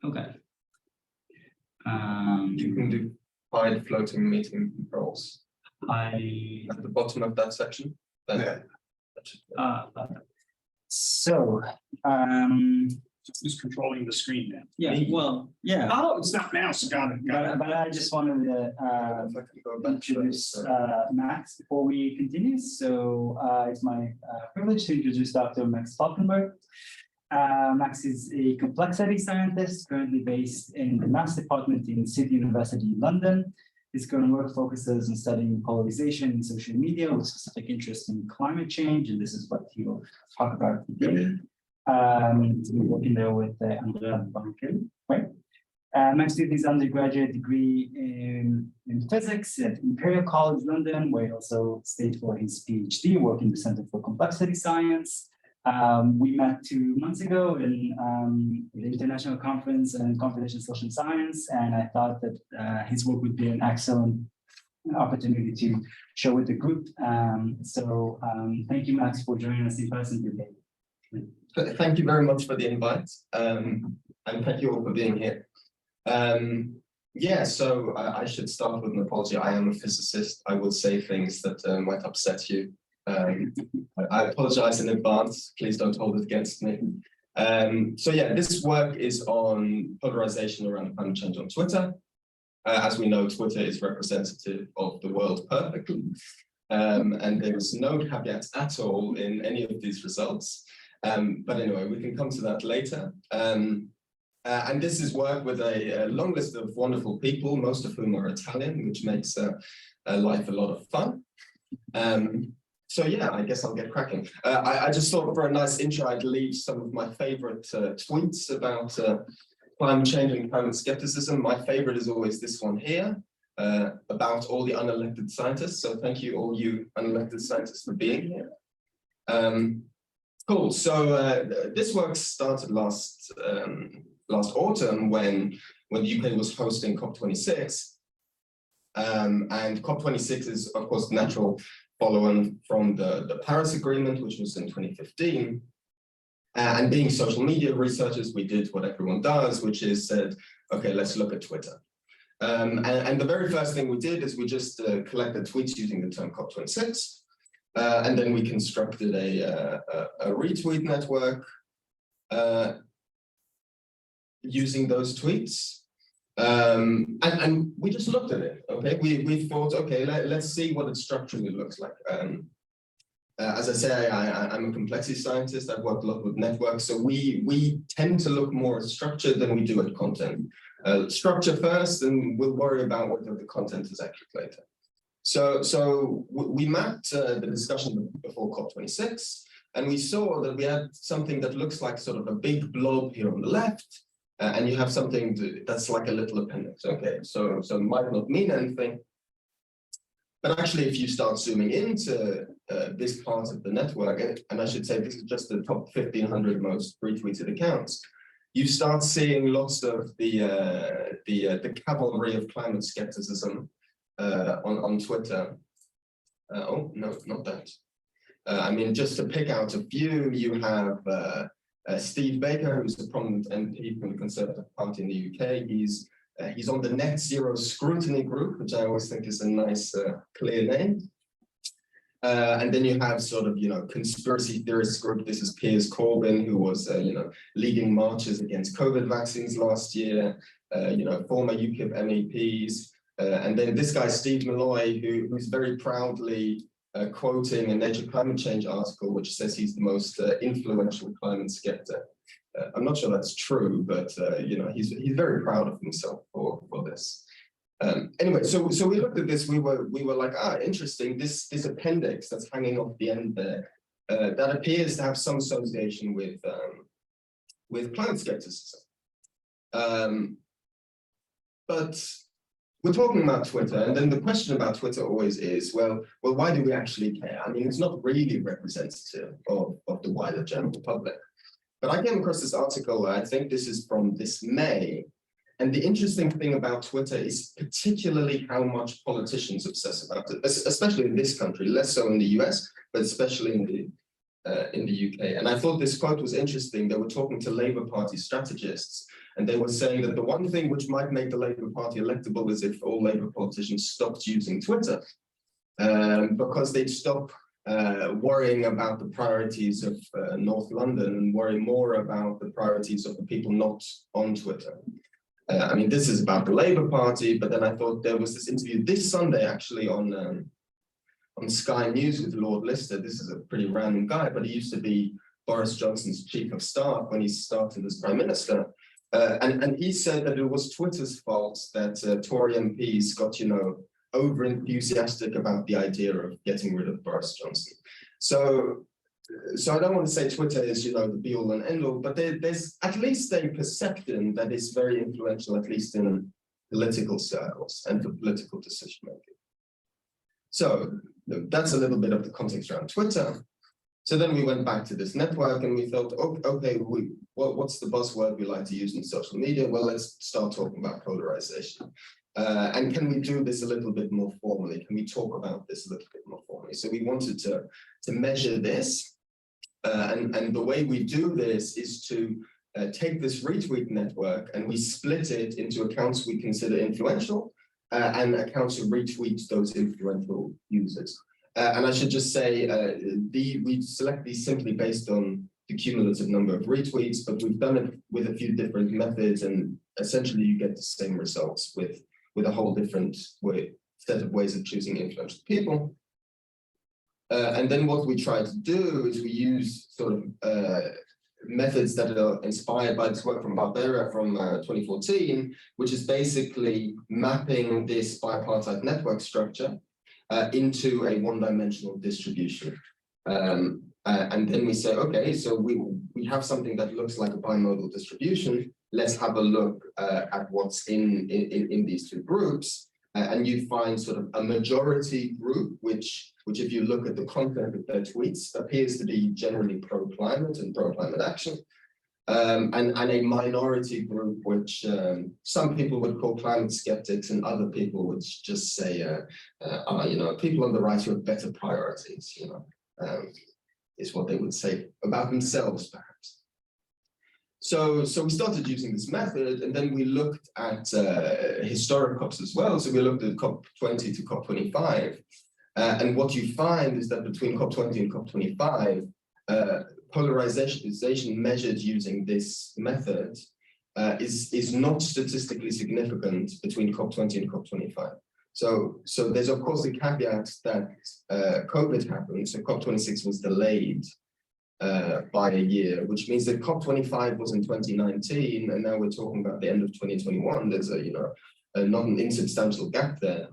Okay. You can do hide floating meeting controls I at the bottom of that section. Yeah. so Who's controlling the screen then? yeah, Me. well, yeah. Oh, it's not mouse. Got it. But I just wanted to If I can go back to introduce this, Max before we continue. So it's my privilege to introduce Dr. Max Falkenberg. Max is a complexity scientist currently based in the Maths department in City University, London. His current work focuses on studying polarization in social media with specific interest in climate change, and this is what he will talk about today. He's been working there with Andrea Bankel, right? Max did his undergraduate degree in physics at Imperial College London, where he also stayed for his PhD, working in the Center for Complexity Science. We met 2 months ago in the International Conference on Computational Social Science, and I thought that his work would be an excellent opportunity to share with the group. Thank you, Max, for joining us in person today. Thank you very much for the invite, and thank you all for being here. Yeah, so I should start with an apology. I am a physicist. I will say things that might upset you. I apologize in advance. Please don't hold it against me. So yeah, this work is on polarization around climate change on Twitter. As we know, Twitter is representative of the world perfectly, and there is no caveats at all in any of these results. But anyway, we can come to that later. And this is work with a long list of wonderful people, most of whom are Italian, which makes life a lot of fun. So yeah, I guess I'll get cracking. I just thought for a nice intro, I'd leave some of my favorite tweets about climate change and climate skepticism. My favorite is always this one here, about all the unelected scientists. So thank you, all you unelected scientists, for being here. Cool. So this work started last autumn when the UK was hosting COP26, and COP26 is of course natural follow-on from the Paris Agreement, which was in 2015. And being social media researchers, we did what everyone does, which is said, okay, let's look at Twitter. And the very first thing we did is we just collected tweets using the term COP26. And then we constructed a retweet network using those tweets. And we just looked at it, okay? We thought, okay, let's see what it structurally looks like. As I say, I'm a complexity scientist. I've worked a lot with networks, so we tend to look more at structure than we do at content. Structure first, and we'll worry about whether the content is accurate later. So we mapped the discussion before COP26, and we saw that we had something that looks like sort of a big blob here on the left, and you have something that's like a little appendix. Okay, so it might not mean anything, but actually, if you start zooming into this part of the network, and I should say this is just the top 1,500 most retweeted accounts, you start seeing lots of the cavalry of climate skepticism on Twitter. Oh, no, not that. I mean, just to pick out a few, you have Steve Baker, who's a prominent MP from the Conservative Party in the UK. He's on the Net Zero Scrutiny Group, which I always think is a nice, clear name. And then you have sort of, conspiracy theorists group. This is Piers Corbyn, who was, leading marches against COVID vaccines last year, former UKIP MEPs. And then this guy, Steve Malloy, who's very proudly quoting a Nature Climate Change article, which says he's the most influential climate skeptic. I'm not sure that's true, but he's very proud of himself for this. Anyway, so we looked at this. We were like, interesting. This appendix that's hanging off the end there that appears to have some association with climate skepticism. But we're talking about Twitter, and then the question about Twitter always is, well, why do we actually care? I mean, it's not really representative of the wider general public. But I came across this article, I think this is from this May, and the interesting thing about Twitter is particularly how much politicians obsess about it, especially in this country, less so in the US, but especially in the UK. And I thought this quote was interesting. They were talking to Labour Party strategists, and they were saying that the one thing which might make the Labour Party electable is if all Labour politicians stopped using Twitter, because they'd stop worrying about the priorities of North London and worry more about the priorities of the people not on Twitter. I mean, this is about the Labour Party, but then I thought there was this interview this Sunday actually on Sky News with Lord Lister. This is a pretty random guy, but he used to be Boris Johnson's chief of staff when he started as prime minister. And he said that it was Twitter's fault that Tory MPs got, over enthusiastic about the idea of getting rid of Boris Johnson. So I don't want to say Twitter is, the be all and end all, but there's at least a perception that is very influential, at least in political circles and for political decision making. So that's a little bit of the context around Twitter. So then we went back to this network and we thought, okay, what's the buzzword we like to use in social media? Well, let's start talking about polarization. And can we do this a little bit more formally? Can we talk about this a little bit more formally? So we wanted to measure this. And the way we do this is to take this retweet network and we split it into accounts we consider influential and accounts who retweet those influential users. And I should just say, we select these simply based on the cumulative number of retweets, but we've done it with a few different methods, and essentially you get the same results with a whole different set of ways of choosing influential people. And then what we try to do is we use sort of methods that are inspired by this work from Barbera from 2014, which is basically mapping this bipartite network structure into a one-dimensional distribution. And then we say, okay, so we have something that looks like a bimodal distribution. Let's have a look at what's in these two groups. And you find sort of a majority group, which if you look at the content of their tweets, appears to be generally pro-climate and pro-climate action. And a minority group, which some people would call climate skeptics and other people would just say, people on the right who have better priorities, is what they would say about themselves, perhaps. So we started using this method, and then we looked at historic COPs as well. So we looked at COP20 to COP25. And what you find is that between COP20 and COP25, polarization measured using this method is not statistically significant between COP20 and COP25. So there's of course the caveat that COVID happened, so COP26 was delayed by a year, which means that COP25 was in 2019, and now we're talking about the end of 2021. There's not an insubstantial gap there.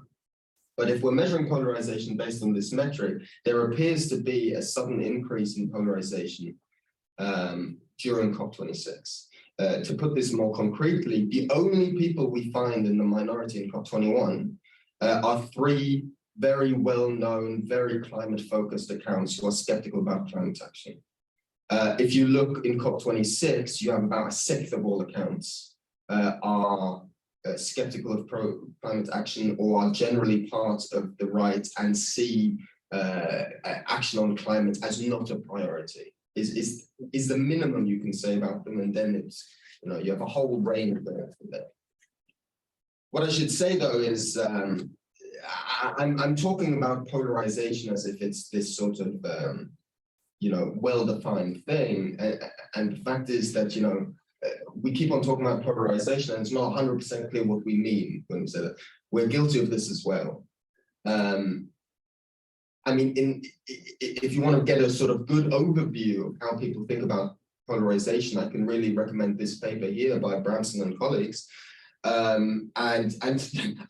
But if we're measuring polarization based on this metric, there appears to be a sudden increase in polarization during COP26. To put this more concretely, the only people we find in the minority in COP21 are three very well-known, very climate-focused accounts who are skeptical about climate action. If you look in COP26, you have about a sixth of all accounts are skeptical of pro-climate action or are generally part of the right and see action on climate as not a priority. Is the minimum you can say about them, and then it's you have a whole range there. What I should say though is I'm talking about polarization as if it's this sort of well-defined thing, and the fact is that we keep on talking about polarization, and it's not 100% clear what we mean when we say that. We're guilty of this as well. I mean, if you want to get a sort of good overview of how people think about polarization, I can really recommend this paper here by Bramson and colleagues. And I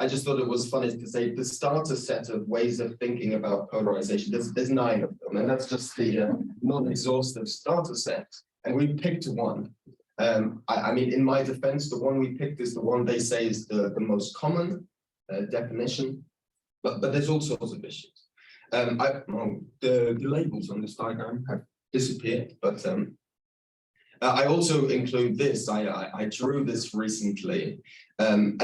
just thought it was funny to say the starter set of ways of thinking about polarization. There's 9 of them, and that's just the non-exhaustive starter set. And we picked one. I mean, in my defense, the one we picked is the one they say is the most common definition, but there's all sorts of issues. The labels on this diagram have disappeared, but I also include this. I drew this recently. And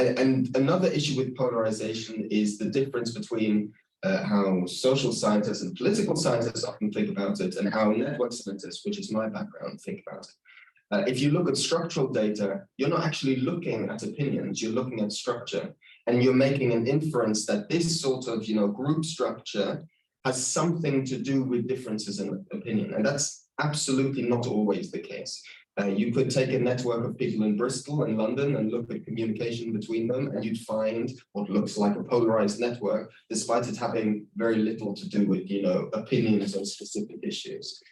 another issue with polarization is the difference between how social scientists and political scientists often think about it, and how network scientists, which is my background, think about it. If you look at structural data, you're not actually looking at opinions, you're looking at structure, and you're making an inference that this sort of, group structure has something to do with differences in opinion, and that's absolutely not always the case. You could take a network of people in Bristol and London and look at communication between them, and you'd find what looks like a polarized network, despite it having very little to do with, opinions on specific issues.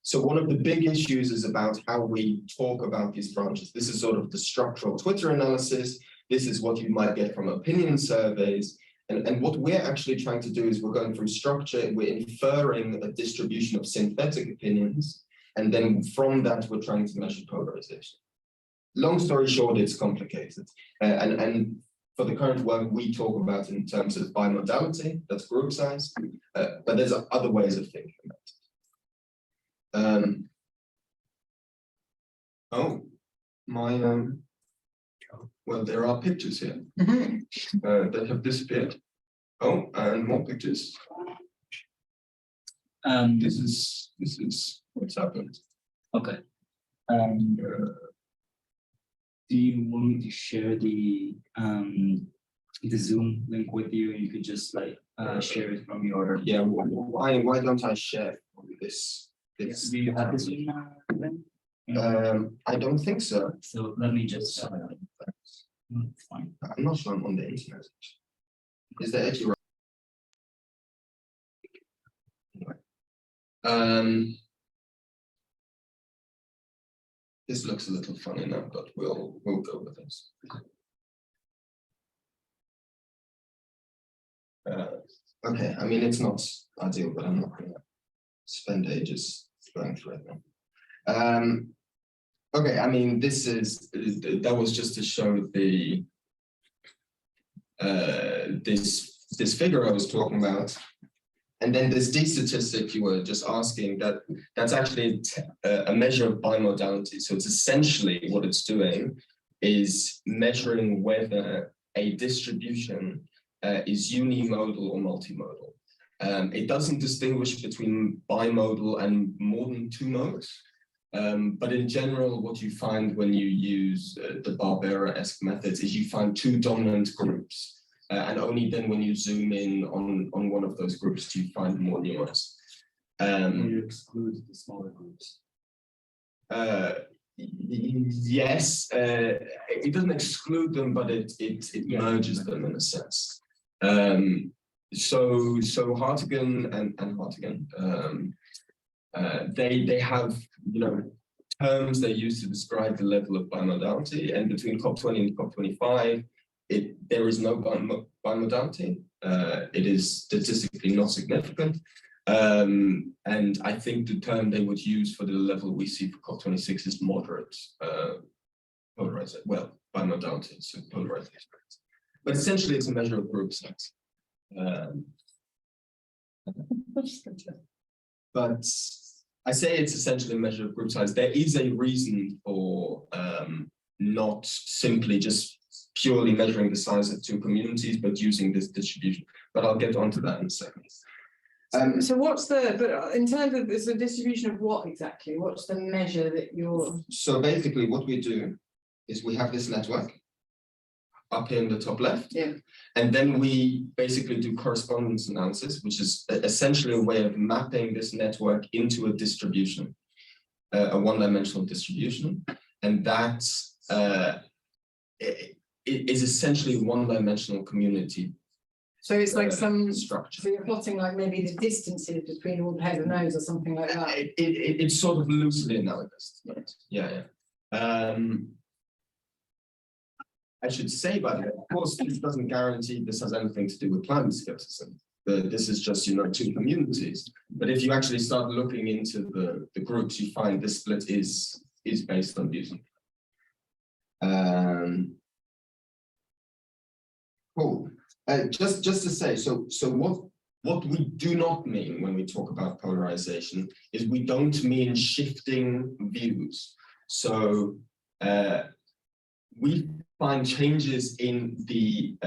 So one of the big issues is about how we talk about these branches. This is sort of the structural Twitter analysis. This is what you might get from opinion surveys. And what we're actually trying to do is we're going through structure, we're inferring a distribution of synthetic opinions. And then from that, we're trying to measure polarization. Long story short, it's complicated. And for the current work, we talk about in terms of bimodality, that's group size, but there's other ways of thinking about it. Well, there are pictures here that have disappeared. Oh, and more pictures. This is what's happened. Okay. Do you want me to share the Zoom link with you, and you could just share it from your? Yeah. Why don't I share this? Do you have this Zoom link? I don't think so. So let me just. It's fine. I'm not sure I'm on the internet. Is there actually? This looks a little funny now, but we'll go with this. Okay, I mean, it's not ideal, but I'm not going to spend ages going through it now. Okay, I mean, that was just to show the this figure I was talking about. And then this D statistic you were just asking, that's actually a measure of bimodality. So it's essentially what it's doing is measuring whether a distribution is unimodal or multimodal. It doesn't distinguish between bimodal and more than two modes. But in general, what you find when you use the Barbera-esque methods is you find two dominant groups. And only then when you zoom in on one of those groups do you find more nuance. You exclude the smaller groups. Yes, it doesn't exclude them, but it merges them in a sense. So Hartigan and Hartigan, they have terms they use to describe the level of bimodality, and between COP20 and COP25. There is no bimodality. It is statistically not significant. And I think the term they would use for the level we see for COP26 is moderate polarization. Well, bimodality, so polarization. But essentially, it's a measure of group size. But I say it's essentially a measure of group size. There is a reason for not simply just purely measuring the size of two communities, but using this distribution. But I'll get onto that in a second. So what's but in terms of the distribution of what exactly? What's the measure that you're? So basically what we do is we have this network up here in the top left. Yeah. And then we basically do correspondence analysis, which is essentially a way of mapping this network into a distribution, a one-dimensional distribution. And that is essentially one-dimensional community. So it's like some structure. So you're plotting like maybe the distances between all the head and nose or something like that. It's sort of loosely analogous. Right? Yeah. I should say, by the way, of course, this doesn't guarantee this has anything to do with climate skepticism. This is just, two communities. But if you actually start looking into the groups, you find this split is based on using. Cool. Just to say, so what we do not mean when we talk about polarization is we don't mean shifting views. So we find changes in the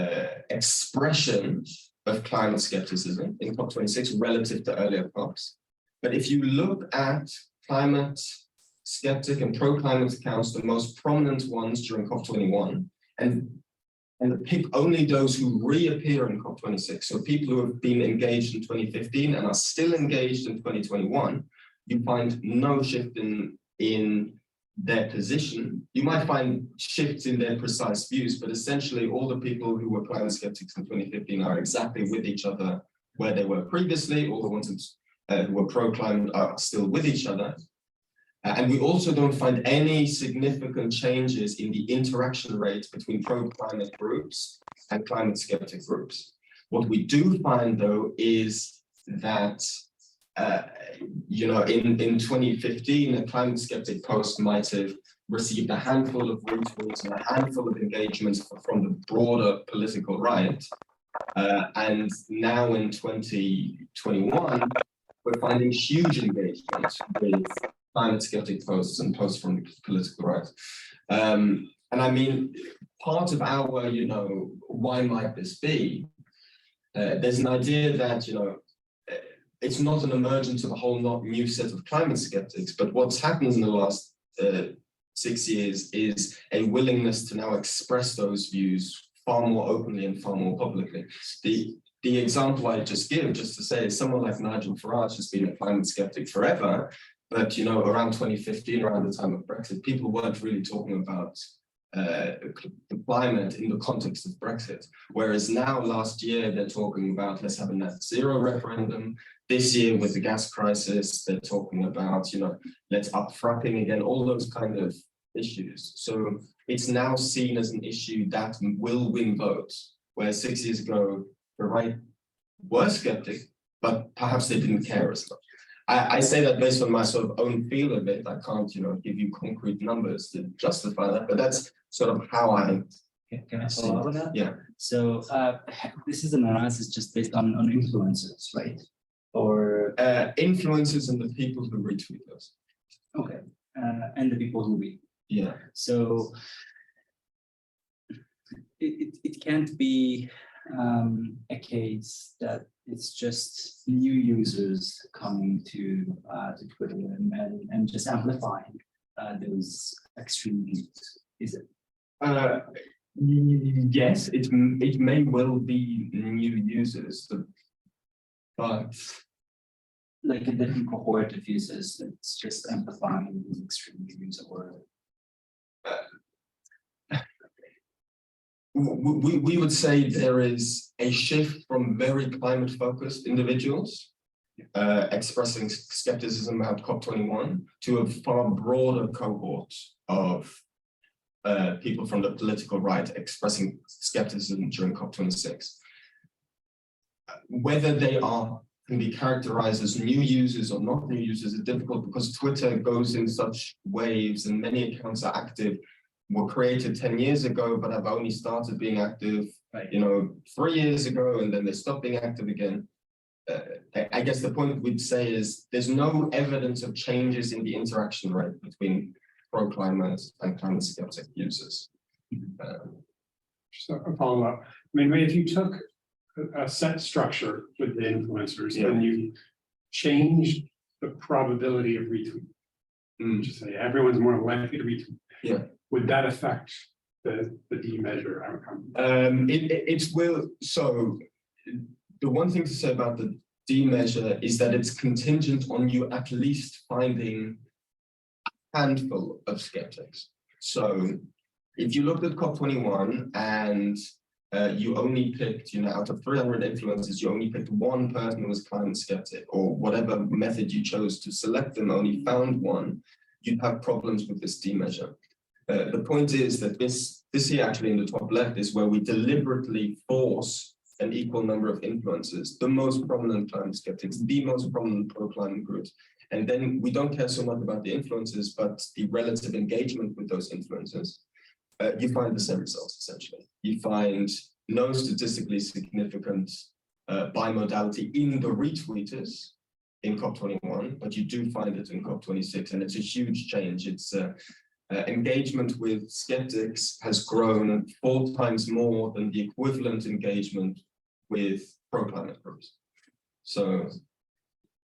expression of climate skepticism in COP26 relative to earlier COPs. But if you look at climate skeptic and pro-climate accounts, the most prominent ones during COP21, and pick only those who reappear in COP26, so people who have been engaged in 2015 and are still engaged in 2021, you find no shift in their position. You might find shifts in their precise views, but essentially all the people who were climate skeptics in 2015 are exactly with each other where they were previously. All the ones who were pro-climate are still with each other. And we also don't find any significant changes in the interaction rate between pro-climate groups and climate skeptic groups. What we do find, though, is that in 2015, a climate skeptic post might have received a handful of retweets and a handful of engagements from the broader political right. And now in 2021, we're finding huge engagement with climate skeptic posts and posts from the political right. And I mean, part of our, why might this be? There's an idea that, it's not an emergence of a whole new set of climate skeptics, but what's happened in the last 6 years is a willingness to now express those views far more openly and far more publicly. The example I just give, just to say, is someone like Nigel Farage has been a climate skeptic forever, but around 2015, around the time of Brexit, people weren't really talking about the climate in the context of Brexit. Whereas now, last year, they're talking about let's have a net zero referendum. This year, with the gas crisis, they're talking about, let's up fracking again, all those kind of issues. So it's now seen as an issue that will win votes, where 6 years ago, the right were skeptic, but perhaps they didn't care as much. I say that based on my sort of own feel of it. I can't, give you concrete numbers to justify that, but that's sort of how I. Can I follow up on that? Yeah. So this is an analysis just based on influencers, right? Or influencers and the people who retweet those. Okay, and the people who read. Yeah. So it can't be a case that it's just new users coming to Twitter and just amplifying those extreme views, is it? Yes, it may well be new users, but like a different cohort of users that's just amplifying these extreme views, or we would say there is a shift from very climate-focused individuals expressing skepticism about COP21 to a far broader cohort of people from the political right expressing skepticism during COP26. Whether they can be characterized as new users or not new users is difficult because Twitter goes in such waves and many accounts are active, were created 10 years ago, but have only started being active, 3 years ago, and then they stop being active again. I guess the point we'd say is there's no evidence of changes in the interaction rate between pro-climate and climate skeptic users. Just a follow-up. I mean, if you took a set structure with the influencers and you changed the probability of retweet, just say everyone's more likely to retweet, would that affect the D-measure outcome? It will. So the one thing to say about the D-measure is that it's contingent on you at least finding a handful of skeptics. So if you looked at COP21 and you only picked, out of 300 influencers, you only picked one person who was climate skeptic, or whatever method you chose to select them, only found one, you'd have problems with this D-measure. The point is that this here actually in the top left is where we deliberately force an equal number of influencers, the most prominent climate skeptics, the most prominent pro-climate groups. And then we don't care so much about the influencers, but the relative engagement with those influencers. You find the same results, essentially. You find no statistically significant bimodality in the retweeters in COP21, but you do find it in COP26, and it's a huge change. It's engagement with skeptics has grown 4 times more than the equivalent engagement with pro-climate groups. So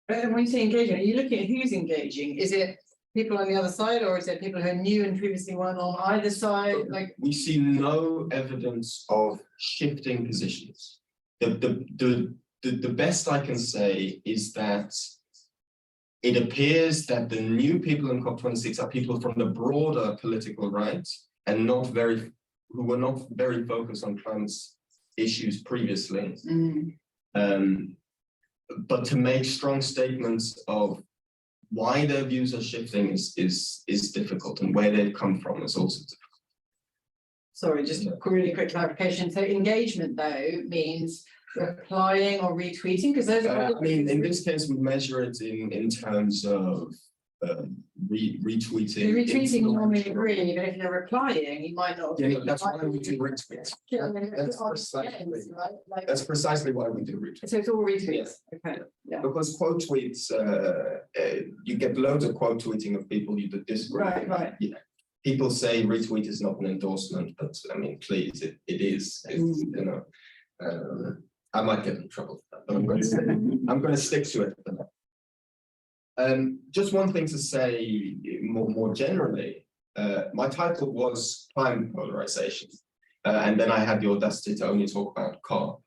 And when you say engaging, are you looking at who's engaging? Is it people on the other side, or is it people who are new and previously weren't on either side? Like, we see no evidence of shifting positions. The best I can say is that it appears that the new people in COP26 are people from the broader political right and who were not very focused on climate issues previously. But to make strong statements of why their views are shifting is difficult, and where they've come from is also difficult. sorry, just a really quick clarification. So engagement though means replying or retweeting, because those are. I mean, in this case, we measure it in terms of retweeting. The retweeting you normally agree, but if you're replying, you might not. Yeah, that's why we do retweets. That's precisely why we do retweets. So it's all retweets. Okay. Yeah. Because quote tweets, you get loads of quote tweeting of people you disagree. Right. Yeah. People say retweet is not an endorsement, but I mean, please, it is. It's, you know, I might get in trouble for that, but I'm going to stick to it. Just one thing to say more generally, my title was climate polarization, and then I had the audacity to only talk about COP.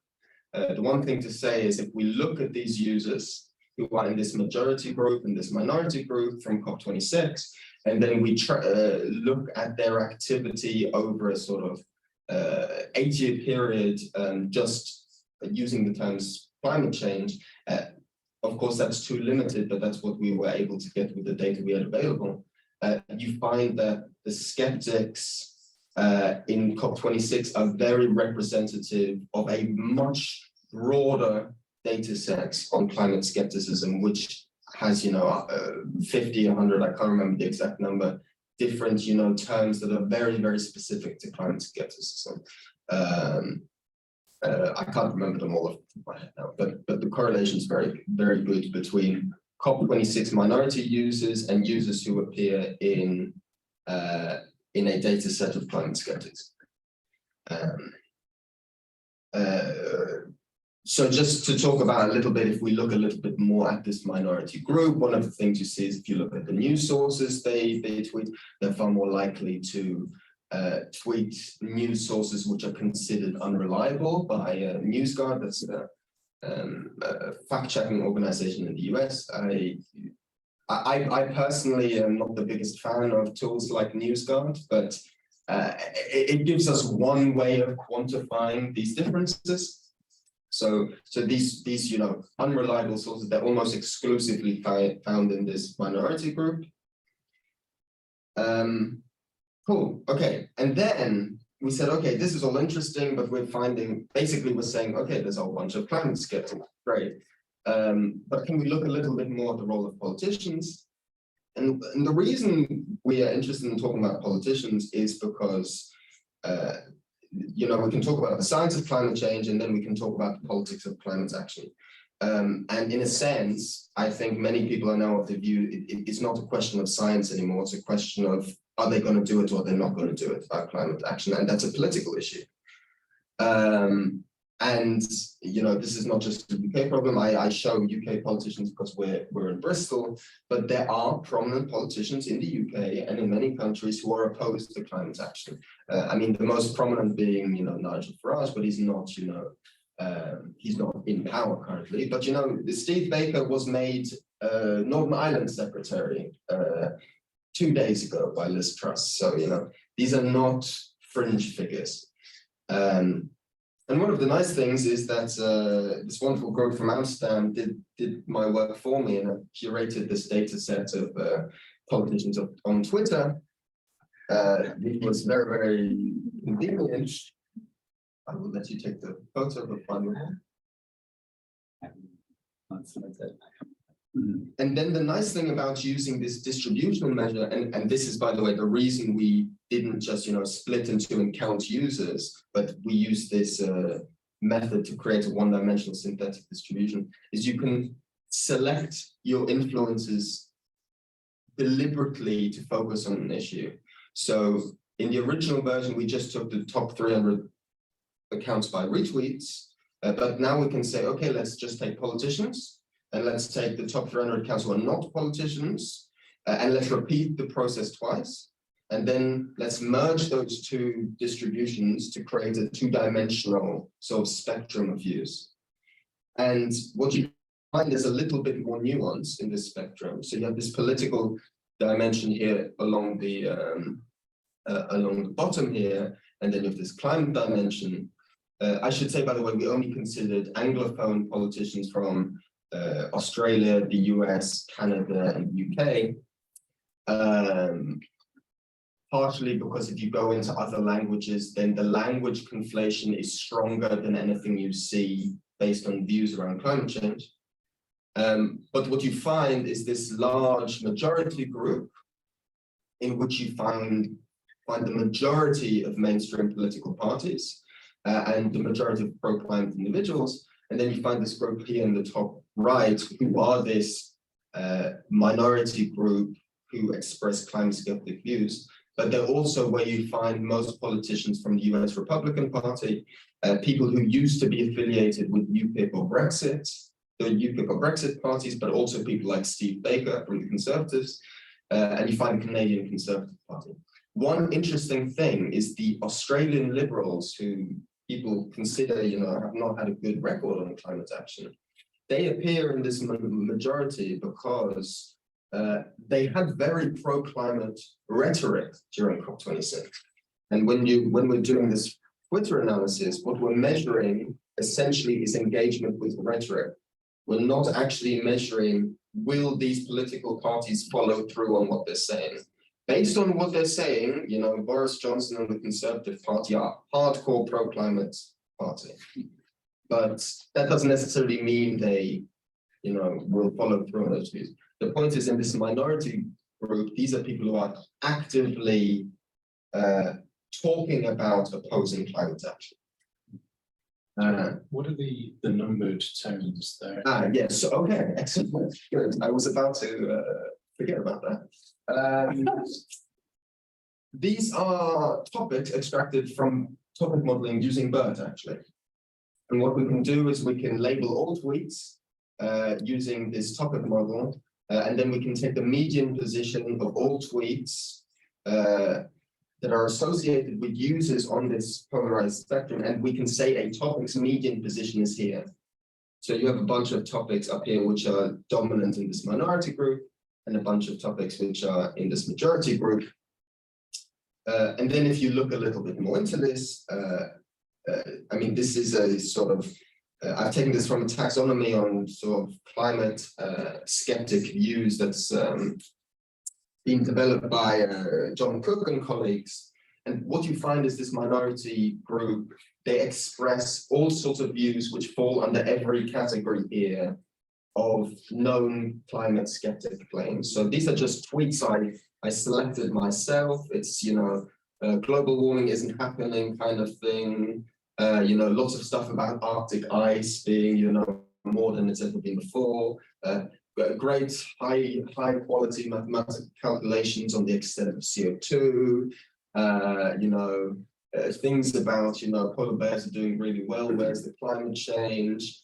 The one thing to say is if we look at these users who are in this majority group and this minority group from COP26, and then we look at their activity over a sort of 8-year period, just using the terms climate change, of course, that's too limited, but that's what we were able to get with the data we had available. You find that the skeptics in COP26 are very representative of a much broader data set on climate skepticism, which has, 50, 100, I can't remember the exact number, different, terms that are very, very specific to climate skepticism. I can't remember them all off the top of my head now, but the correlation is very, very good between COP26 minority users and users who appear in a data set of climate skeptics. So just to talk about a little bit, if we look a little bit more at this minority group, one of the things you see is if you look at the news sources they tweet, they're far more likely to tweet news sources which are considered unreliable by NewsGuard. That's a fact-checking organization in the US. I personally am not the biggest fan of tools like NewsGuard, but it gives us one way of quantifying these differences. So these unreliable sources, they're almost exclusively found in this minority group. Cool. Okay. And then we said, okay, this is all interesting, but we're saying, okay, there's a whole bunch of climate skeptics. Great. But can we look a little bit more at the role of politicians? And the reason we are interested in talking about politicians is because, we can talk about the science of climate change, and then we can talk about the politics of climate action. And in a sense, I think many people are now of the view it's not a question of science anymore. It's a question of, are they going to do it or they're not going to do it about climate action? And that's a political issue. And, this is not just a UK problem. I show UK politicians because we're in Bristol, but there are prominent politicians in the UK and in many countries who are opposed to climate action. The most prominent being, Nigel Farage, but he's not, he's not in power currently. But, Steve Baker was made Northern Ireland Secretary 2 days ago by Liz Truss. So, these are not fringe figures. And one of the nice things is that this wonderful group from Amsterdam did my work for me, and curated this data set of politicians on Twitter. It was very, very convenient. I will let you take the photo of the final one. And then the nice thing about using this distributional measure, and this is, by the way, the reason we didn't just, split into and count users, but we use this method to create a one-dimensional synthetic distribution, is you can select your influences deliberately to focus on an issue. So in the original version, we just took the top 300 accounts by retweets. But now we can say, okay, let's just take politicians and let's take the top 300 accounts who are not politicians and let's repeat the process twice. And then let's merge those two distributions to create a two-dimensional sort of spectrum of views. And what you find is a little bit more nuance in this spectrum. So you have this political dimension here along the bottom here, and then you have this climate dimension. I should say, by the way, we only considered Anglophone politicians from Australia, the US, Canada, and UK. Partially because if you go into other languages, then the language conflation is stronger than anything you see based on views around climate change. But what you find is this large majority group in which you find the majority of mainstream political parties and the majority of pro-climate individuals. And then you find this group here in the top right, who are this minority group who express climate skeptic views. But they're also where you find most politicians from the US Republican Party, people who used to be affiliated with UKIP or Brexit, the UKIP or Brexit parties, but also people like Steve Baker from the Conservatives, and you find the Canadian Conservative Party. One interesting thing is the Australian Liberals, who people consider, have not had a good record on climate action. They appear in this majority because they had very pro-climate rhetoric during COP26. And when we're doing this Twitter analysis, what we're measuring essentially is engagement with rhetoric. We're not actually measuring, will these political parties follow through on what they're saying? Based on what they're saying, Boris Johnson and the Conservative Party are hardcore pro-climate party. But that doesn't necessarily mean they, will follow through on those views. The point is, in this minority group, these are people who are actively talking about opposing climate action. What are the numbered tones there? Yes, okay, excellent, good. I was about to forget about that. These are topics extracted from topic modeling using BERT, actually. And what we can do is we can label all tweets using this topic model, and then we can take the median position of all tweets that are associated with users on this polarized spectrum, and we can say a topic's median position is here. So you have a bunch of topics up here which are dominant in this minority group, and a bunch of topics which are in this majority group. And then if you look a little bit more into this, I mean, this is a sort of, I've taken this from a taxonomy on sort of climate skeptic views that's been developed by John Cook and colleagues. And what you find is this minority group, they express all sorts of views which fall under every category here of known climate skeptic claims. So these are just tweets I selected myself. It's, global warming isn't happening kind of thing. Lots of stuff about Arctic ice being, more than it's ever been before. Great high quality mathematical calculations on the extent of CO2. Things about, polar bears are doing really well. Where's the climate change?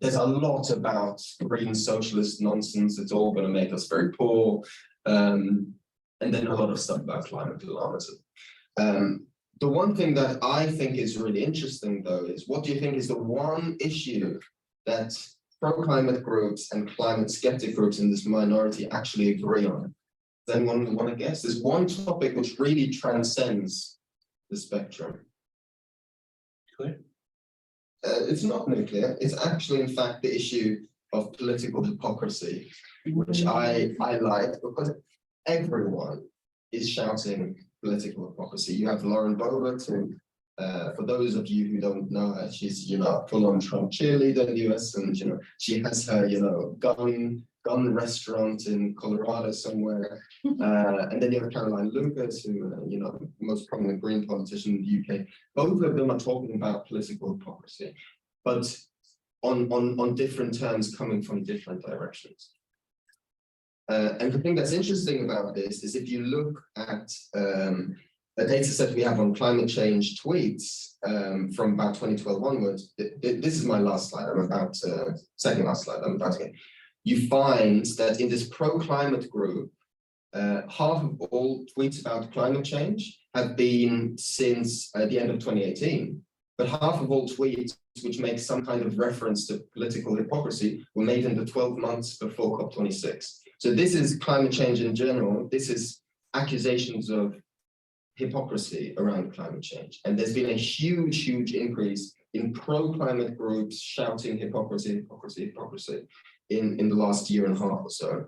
There's a lot about green socialist nonsense. It's all going to make us very poor. And then a lot of stuff about climate alarmism. The one thing that I think is really interesting, though, is what do you think is the one issue that pro-climate groups and climate skeptic groups in this minority actually agree on? Does anyone want to guess? There's one topic which really transcends the spectrum. Clear? It's not nuclear. It's actually, in fact, the issue of political hypocrisy, which I like because everyone is shouting political hypocrisy. You have Lauren Boebert, who, for those of you who don't know her, she's full-on Trump cheerleader in the US, and she has her gun restaurant in Colorado somewhere, and then you have Caroline Lucas, who most prominent Green politician in the UK. Both of them are talking about political hypocrisy, but on different terms coming from different directions. And the thing that's interesting about this is if you look at a data set we have on climate change tweets from about 2012 onwards, this is my last slide, I'm about to, second last slide, I'm about to get. You find that in this pro-climate group, half of all tweets about climate change have been since the end of 2018, but half of all tweets which make some kind of reference to political hypocrisy were made in the 12 months before COP26. So this is climate change in general, this is accusations of hypocrisy around climate change. And there's been a huge increase in pro-climate groups shouting hypocrisy, hypocrisy, hypocrisy in the last year and a half or so.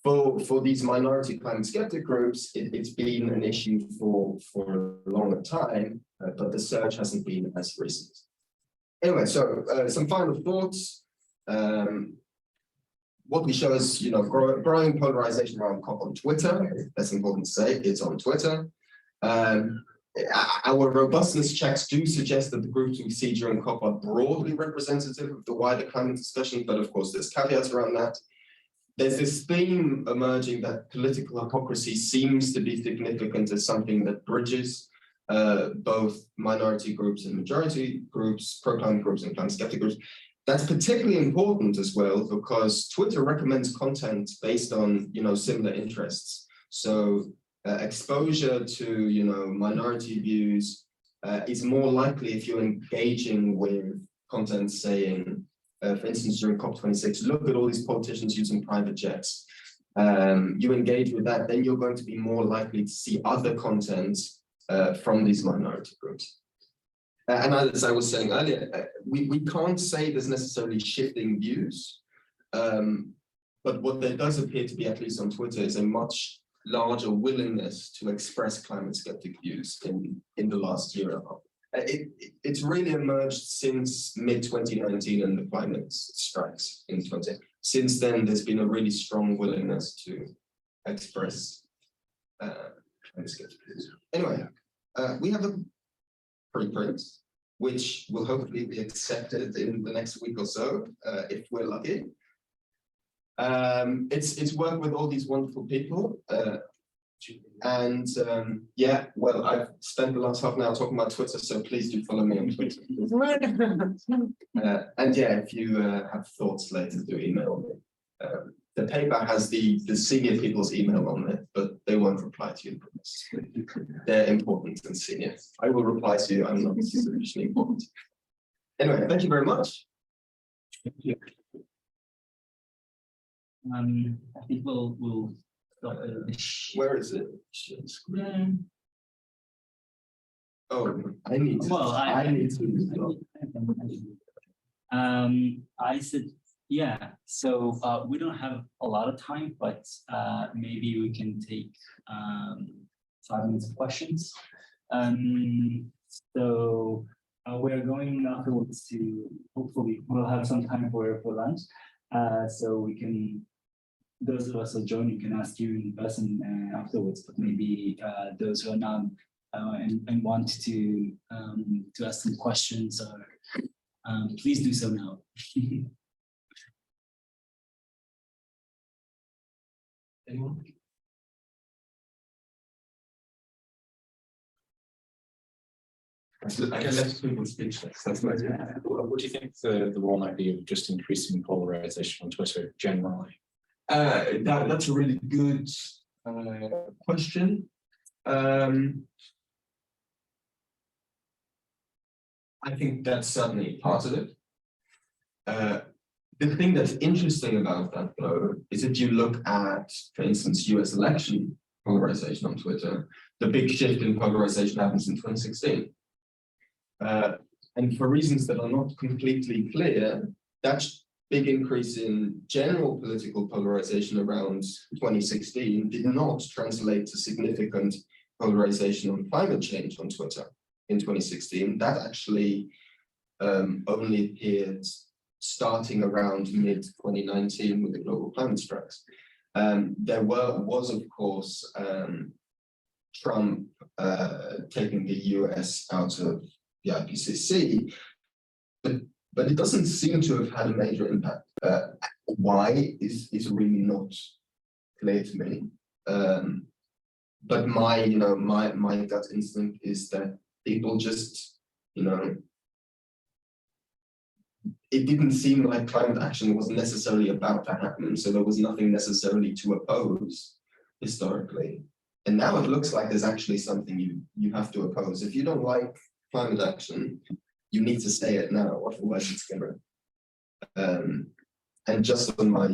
For these minority climate skeptic groups, it's been an issue for a longer time, but the surge hasn't been as recent. Anyway, so some final thoughts. What we show is, growing polarization around COP on Twitter. That's important to say, it's on Twitter. Our robustness checks do suggest that the groups we see during COP are broadly representative of the wider climate discussion, but of course there's caveats around that. There's this theme emerging that political hypocrisy seems to be significant as something that bridges both minority groups and majority groups, pro-climate groups and climate skeptic groups. That's particularly important as well because Twitter recommends content based on, similar interests. So exposure to, minority views is more likely if you're engaging with content saying, for instance, during COP26, look at all these politicians using private jets. You engage with that, then you're going to be more likely to see other content from these minority groups. And as I was saying earlier, we can't say there's necessarily shifting views, but what there does appear to be, at least on Twitter, is a much larger willingness to express climate skeptic views in the last year and a half. It's really emerged since mid-2019 and the climate strikes in 20. Since then, there's been a really strong willingness to express climate skeptic views. Anyway, we have a preprint, which will hopefully be accepted in the next week or so, if we're lucky. It's worked with all these wonderful people. Yeah, well, I've spent the last half an hour talking about Twitter, so please do follow me on Twitter. And yeah, if you have thoughts later, do email me. The paper has the senior people's email on it, but they won't reply to you. They're important and senior. I will reply to you, I'm not sufficiently important. Anyway, thank you very much. I think we'll start. Where is it? Yeah. Oh, I need to. Well, I need to. I said, yeah. So we don't have a lot of time, but maybe we can take 5 minutes of questions. So we're going afterwards to, hopefully we'll have some time for lunch. So we can, those of us who join, you can ask you in person afterwards, but maybe those who are not and want to ask some questions, or please do so now. Anyone? I can let people speechless. That's my What do you think the role might be of just increasing polarization on Twitter generally? That's a really good question. I think that's certainly part of it. The thing that's interesting about that, though, is if you look at, for instance, US election polarization on Twitter, the big shift in polarization happens in 2016. And for reasons that are not completely clear, that big increase in general political polarization around 2016 did not translate to significant polarization on climate change on Twitter in 2016. That actually only appeared starting around mid-2019 with the global climate strikes. There was, of course, Trump taking the US out of the IPCC, but it doesn't seem to have had a major impact. Why is really not clear to me. but my gut instinct is that people just, it didn't seem like climate action was necessarily about to happen, so there was nothing necessarily to oppose historically. And now it looks like there's actually something you have to oppose. If you don't like climate action, you need to say it now, otherwise it's gonna. And just on my,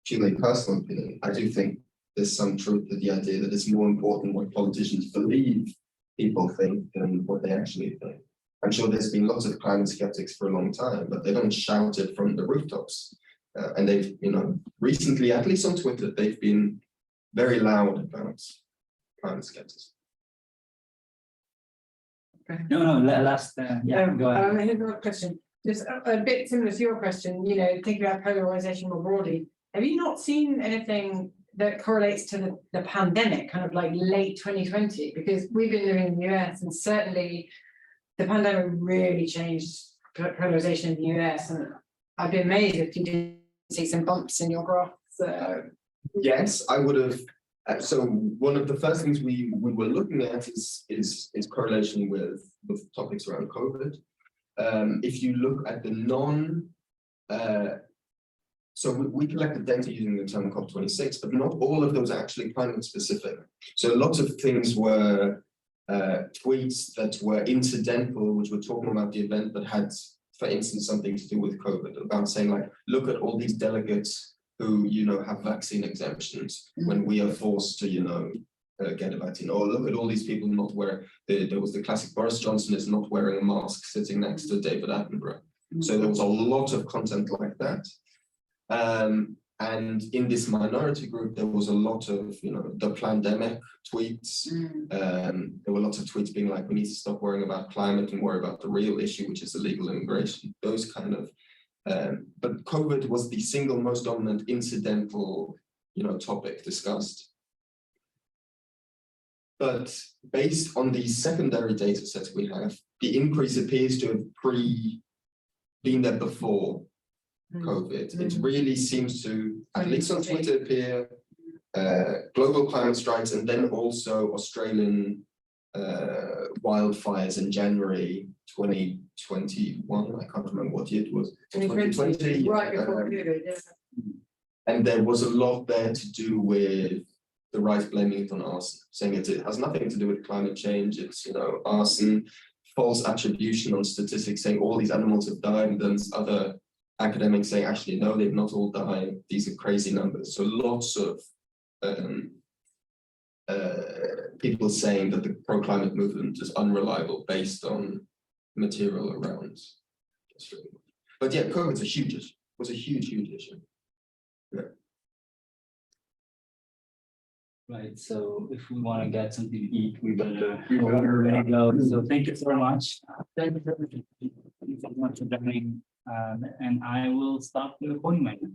purely personal opinion, I do think there's some truth to the idea that it's more important what politicians believe people think than what they actually think. I'm sure there's been lots of climate skeptics for a long time, but they don't shout it from the rooftops. And they've, recently, at least on Twitter, they've been very loud about climate skeptics. No, last, yeah, go ahead. I have a question, just a bit similar to your question, thinking about polarization more broadly. Have you not seen anything that correlates to the pandemic, kind of like late 2020? Because we've been living in the US, and certainly the pandemic really changed polarization in the US. And I'd be amazed if you did see some bumps in your graph. Yes, I would have. So one of the first things we were looking at is correlation with topics around COVID. If you look at the so we collected data using the term COP26, but not all of those are actually climate specific. So lots of things were tweets that were incidental, which were talking about the event, but had, for instance, something to do with COVID, about saying like, look at all these delegates who, have vaccine exemptions when we are forced to, get a vaccine. Or look at all these people not wearing, there was the classic Boris Johnson is not wearing a mask sitting next to David Attenborough. So there was a lot of content like that. And in this minority group, there was a lot of, the pandemic tweets. There were lots of tweets being like, we need to stop worrying about climate and worry about the real issue, which is illegal immigration, those kind of. But COVID was the single most dominant incidental, topic discussed. But based on the secondary data sets we have, the increase appears to have been there before COVID. It really seems to, at least on Twitter, appear global climate strikes, and then also Australian wildfires in January 2021. I can't remember what year it was. 2020. Right before COVID, yeah. And there was a lot there to do with the right blaming it on arson, saying it has nothing to do with climate change. It's, arson, false attribution on statistics, saying all these animals have died, and then other academics saying, actually, no, they've not all died. These are crazy numbers. So lots of people saying that the pro-climate movement is unreliable based on material around. But yeah, COVID was a huge issue. Yeah. Right, so if we want to get something to eat, we better really go. So thank you so much. Thank you so much for joining. And I will stop the recording right now.